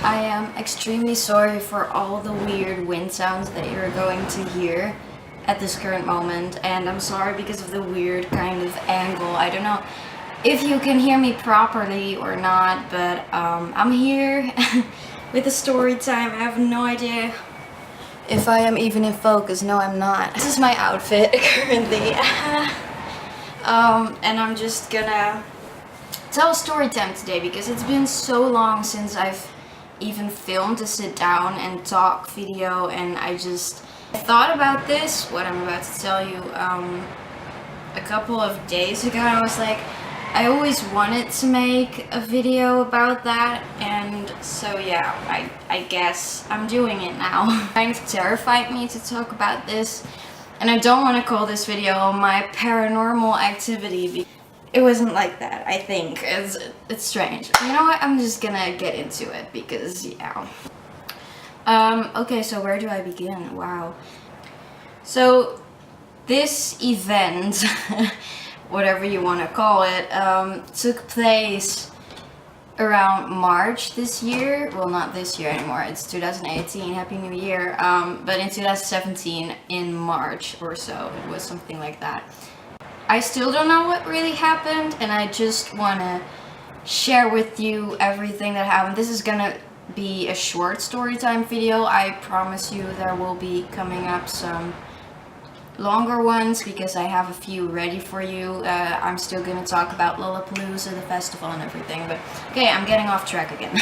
I am extremely sorry for all the weird wind sounds that you're going to hear at this current moment, and I'm sorry because of the weird kind of angle. I don't know if you can hear me properly or not, but I'm here with a story time. I have no idea if I am even in focus. No, I'm not. This is my outfit currently. And I'm just gonna tell a story time today because it's been so long since I've even filmed a sit down and talk video, and I thought about this, what I'm about to tell you, a couple of days ago. I was like, I always wanted to make a video about that, and so yeah, I guess I'm doing it now. It kind of terrified me to talk about this, and I don't want to call this video my paranormal activity. It wasn't like that, I think. It's strange. You know what? I'm just gonna get into it because, yeah. Okay, so where do I begin? Wow. So, this event, whatever you want to call it, took place around March this year. Well, not this year anymore. It's 2018. Happy New Year. But in 2017, in March or so, it was something like that. I still don't know what really happened, and I just want to share with you everything that happened. This is gonna be a short story time video. I promise you there will be coming up some longer ones because I have a few ready for you. I'm still gonna talk about Lollapalooza, the festival and everything, but okay, I'm getting off track again.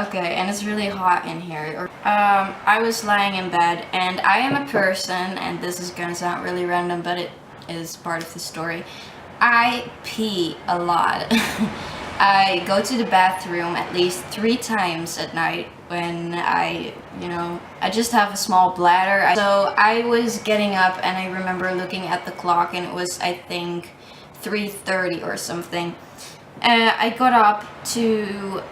Okay, and it's really hot in here. I was lying in bed, and I am a person, and this is gonna sound really random, but it is part of the story. I pee a lot. I go to the bathroom at least 3 times at night when I just have a small bladder. So I was getting up, and I remember looking at the clock, and it was, I think, 3:30 or something. I got up to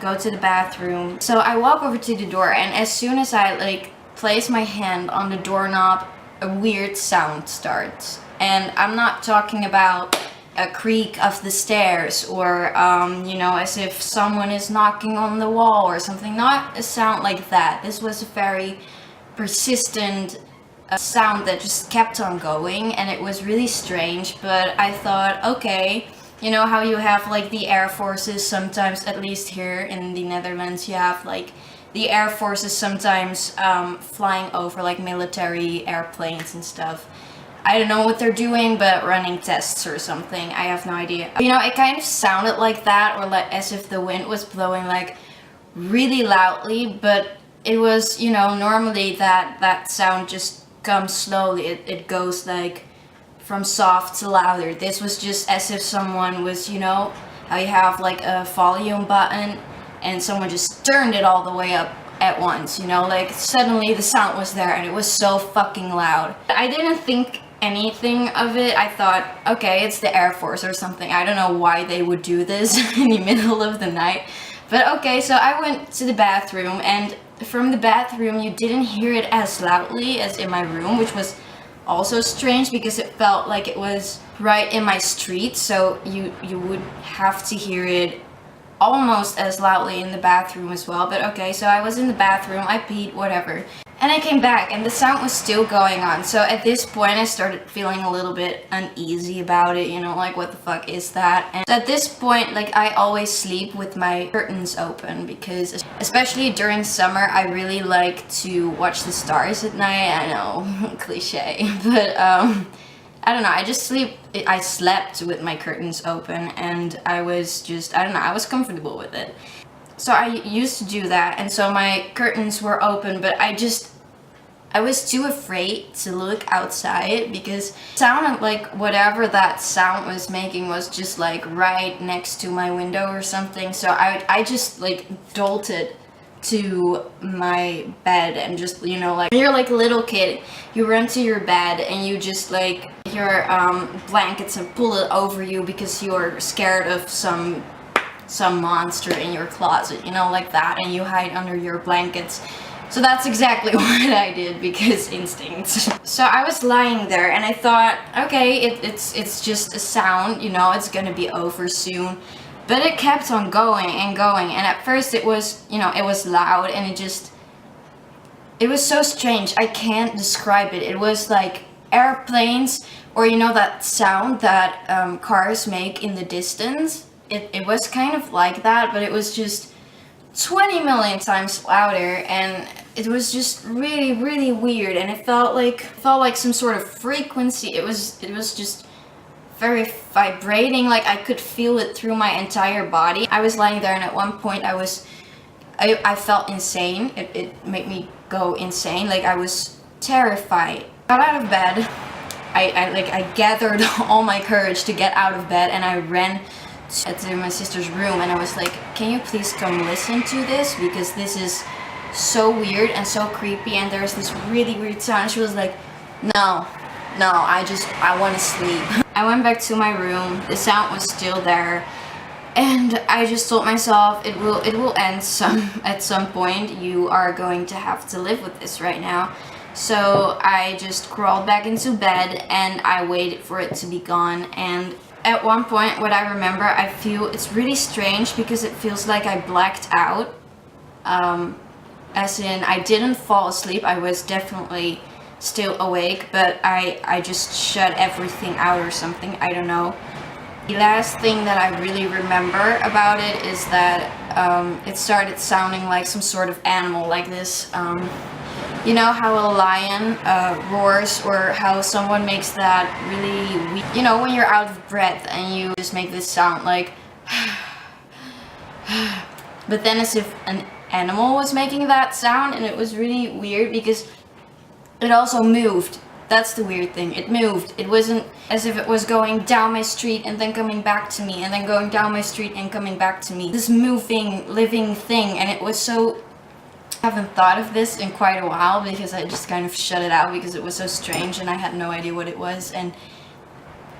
go to the bathroom. So I walk over to the door, and as soon as I place my hand on the doorknob, a weird sound starts. And I'm not talking about a creak of the stairs or, as if someone is knocking on the wall or something. Not a sound like that. This was a very persistent sound that just kept on going, and it was really strange. But I thought, okay, you know how you have the air forces sometimes, at least here in the Netherlands, you have the air forces sometimes flying over military airplanes and stuff. I don't know what they're doing, but running tests or something. I have no idea. It kind of sounded like that, or as if the wind was blowing really loudly, but it was, normally that sound just comes slowly. It goes from soft to louder. This was just as if someone was, how you have a volume button and someone just turned it all the way up at once, suddenly the sound was there, and it was so fucking loud. I didn't think anything of it. I thought, okay, it's the Air Force or something. I don't know why they would do this in the middle of the night. But okay, so I went to the bathroom, and from the bathroom you didn't hear it as loudly as in my room, which was also strange because it felt like it was right in my street, so you would have to hear it almost as loudly in the bathroom as well. But okay, so I was in the bathroom, I peed, whatever. And I came back, and the sound was still going on. So at this point, I started feeling a little bit uneasy about it, what the fuck is that? And at this point, I always sleep with my curtains open because, especially during summer, I really like to watch the stars at night. I know, cliche, but I don't know, I slept with my curtains open, and I was just, I don't know, I was comfortable with it. So I used to do that, and so my curtains were open, but I was too afraid to look outside because it sounded like whatever that sound was making was just right next to my window or something. So I just jolted to my bed and just, when you're a little kid, you run to your bed and you just your blankets and pull it over you because you're scared of some monster in your closet, like that, and you hide under your blankets. So that's exactly what I did because instincts. So I was lying there, and I thought, okay, it's just a sound, it's gonna be over soon. But it kept on going and going, and at first it was, you know, it was loud, and it was so strange. I can't describe it. It was like airplanes, or you know that sound that cars make in the distance. It was kind of like that, but it was just 20 million times louder, and it was just really, really weird, and it felt like some sort of frequency. It was just very vibrating, like I could feel it through my entire body. I was lying there, and at one point I felt insane. It made me go insane. Like I was terrified. Got out of bed. I gathered all my courage to get out of bed, and I ran to my sister's room, and I was like, can you please come listen to this, because this is so weird and so creepy, and there's this really weird sound. She was like, no, I want to sleep. I went back to my room. The sound was still there, and I just told myself it will end at some point. You are going to have to live with this right now. So I just crawled back into bed, and I waited for it to be gone. And at one point, what I remember, I feel it's really strange because it feels like I blacked out. As in, I didn't fall asleep. I was definitely still awake, but I just shut everything out or something. I don't know. The last thing that I really remember about it is that it started sounding like some sort of animal, like this. You know how a lion roars, or how someone makes that really, you know, when you're out of breath and you just make this sound like, but then as if an animal was making that sound, and it was really weird because it also moved. That's the weird thing. It moved. It wasn't as if it was going down my street and then coming back to me, and then going down my street and coming back to me. This moving, living thing, and it was so... I haven't thought of this in quite a while because I just kind of shut it out because it was so strange and I had no idea what it was, and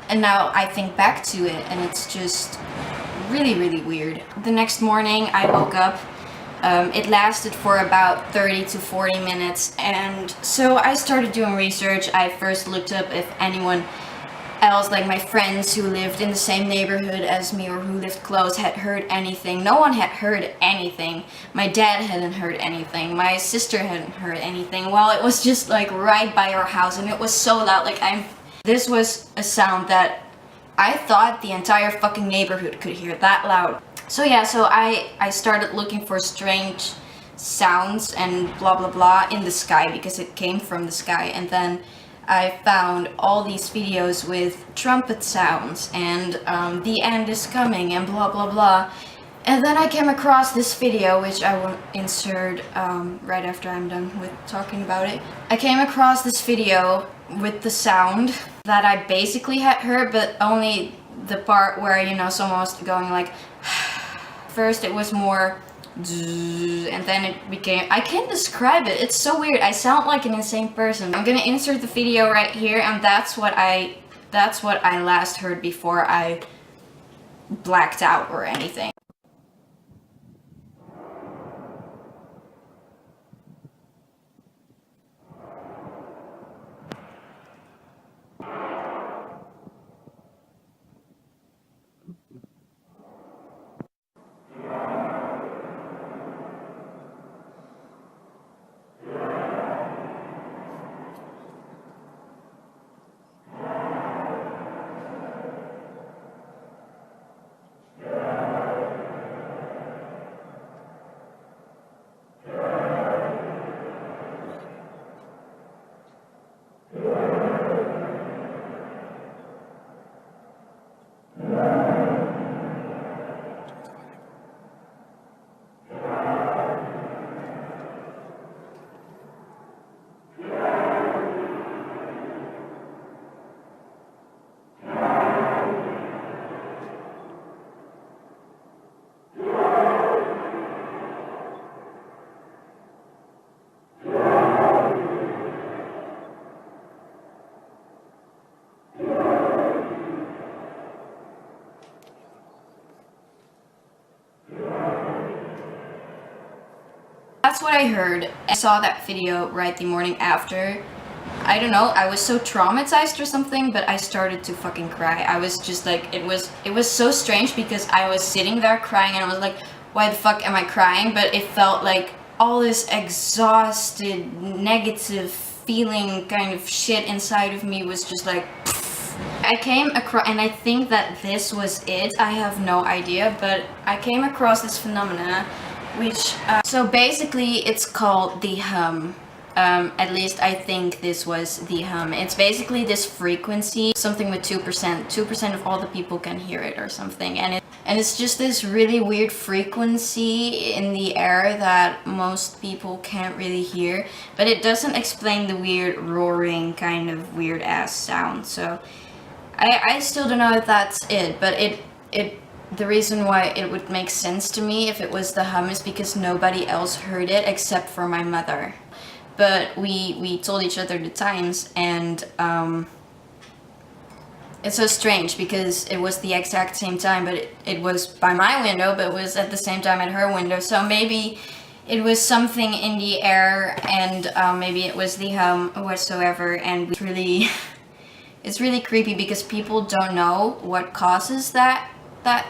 now I think back to it and it's just really, really weird. The next morning I woke up. It lasted for about 30 to 40 minutes, and so I started doing research. I first looked up if anyone else, like my friends who lived in the same neighborhood as me or who lived close, had heard anything. No one had heard anything. My dad hadn't heard anything. My sister hadn't heard anything. Well, it was just like right by our house, and it was so loud. Like this was a sound that I thought the entire fucking neighborhood could hear, that loud. So yeah, so I started looking for strange sounds and blah blah blah in the sky, because it came from the sky, and then I found all these videos with trumpet sounds and the end is coming and blah blah blah. And then I came across this video, which I will insert right after I'm done with talking about it. I came across this video with the sound that I basically had heard, but only the part where, you know, someone was going like... First it was more... and then it became... I can't describe it. It's so weird. I sound like an insane person. I'm gonna insert the video right here, and that's what I last heard before I blacked out or anything. That's what I heard. I saw that video right the morning after, I don't know, I was so traumatized or something, but I started to fucking cry. I was just like, it was so strange because I was sitting there crying and I was like, why the fuck am I crying? But it felt like all this exhausted, negative feeling kind of shit inside of me was just like, I came across, and I think that this was it, I have no idea, but I came across this phenomena, which, so basically it's called the hum. At least I think this was the hum. It's basically this frequency, something with 2%. 2% of all the people can hear it or something, and it's just this really weird frequency in the air that most people can't really hear, but it doesn't explain the weird roaring kind of weird ass sound. So I still don't know if that's it, but the reason why it would make sense to me if it was the hum is because nobody else heard it except for my mother. But we told each other the times, and it's so strange because it was the exact same time, but it was by my window, but it was at the same time at her window. So maybe it was something in the air, and maybe it was the hum whatsoever. And it's really creepy because people don't know what causes that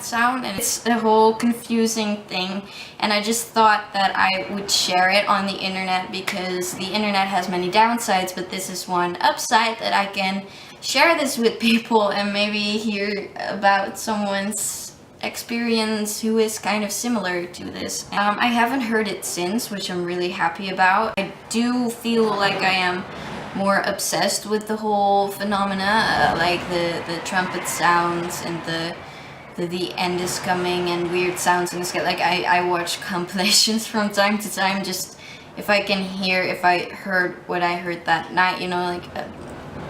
sound, and it's a whole confusing thing, and I just thought that I would share it on the internet because the internet has many downsides, but this is one upside, that I can share this with people and maybe hear about someone's experience who is kind of similar to this. I haven't heard it since, which I'm really happy about. I do feel like I am more obsessed with the whole phenomena, like the trumpet sounds and the end is coming and weird sounds in the sky. Like I watch compilations from time to time, just if I heard what I heard that night, you know, like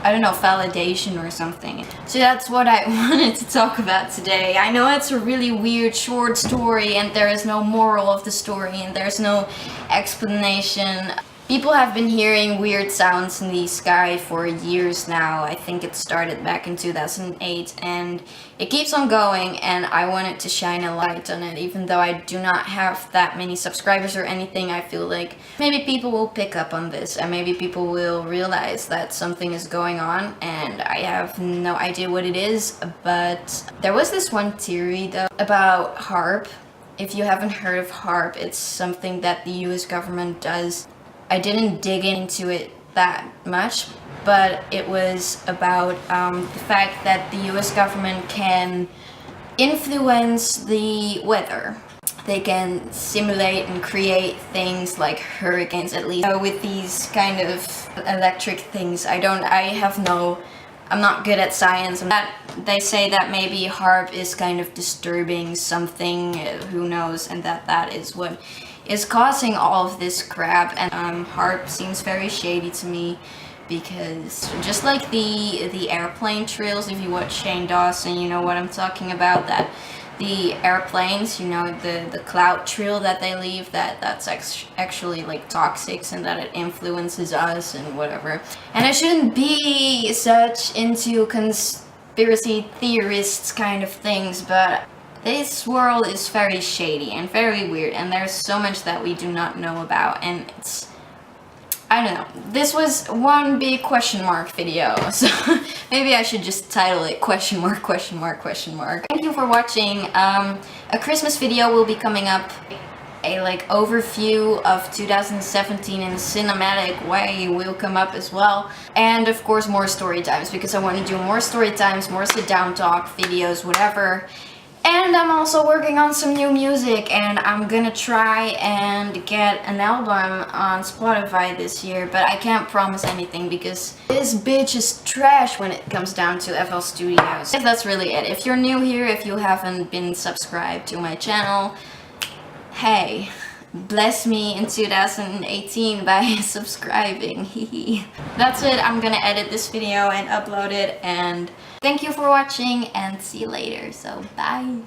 I don't know, validation or something. So that's what I wanted to talk about today. I know it's a really weird short story and there is no moral of the story and there's no explanation. People have been hearing weird sounds in the sky for years now. I think it started back in 2008 and it keeps on going, and I wanted to shine a light on it. Even though I do not have that many subscribers or anything, I feel like maybe people will pick up on this and maybe people will realize that something is going on, and I have no idea what it is. But there was this one theory though about H.A.A.R.P. If you haven't heard of H.A.A.R.P, it's something that the US government does. I didn't dig into it that much, but it was about the fact that the US government can influence the weather. They can simulate and create things like hurricanes, at least with these kind of electric things. I'm not good at science. They say that maybe H.A.A.R.P is kind of disturbing something, who knows, and that is what is causing all of this crap. And H.A.A.R.P seems very shady to me, because just like the airplane trails, if you watch Shane Dawson, you know what I'm talking about, that the airplanes, you know, the cloud trail that they leave, that's actually like toxic, and that it influences us and whatever. And I shouldn't be such into conspiracy theorists kind of things, but this world is very shady and very weird, and there's so much that we do not know about, and it's, I don't know. This was one big question mark video, so maybe I should just title it question mark, question mark, question mark. Thank you for watching. A Christmas video will be coming up, a like overview of 2017 in a cinematic way will come up as well, and of course more story times, because I want to do more story times, more sit down talk videos, whatever. And I'm also working on some new music, and I'm gonna try and get an album on Spotify this year, but I can't promise anything because this bitch is trash when it comes down to FL Studios. That's really it. If you're new here, if you haven't been subscribed to my channel, hey, bless me in 2018 by subscribing. That's it. I'm gonna edit this video and upload it, and thank you for watching, and see you later. So bye.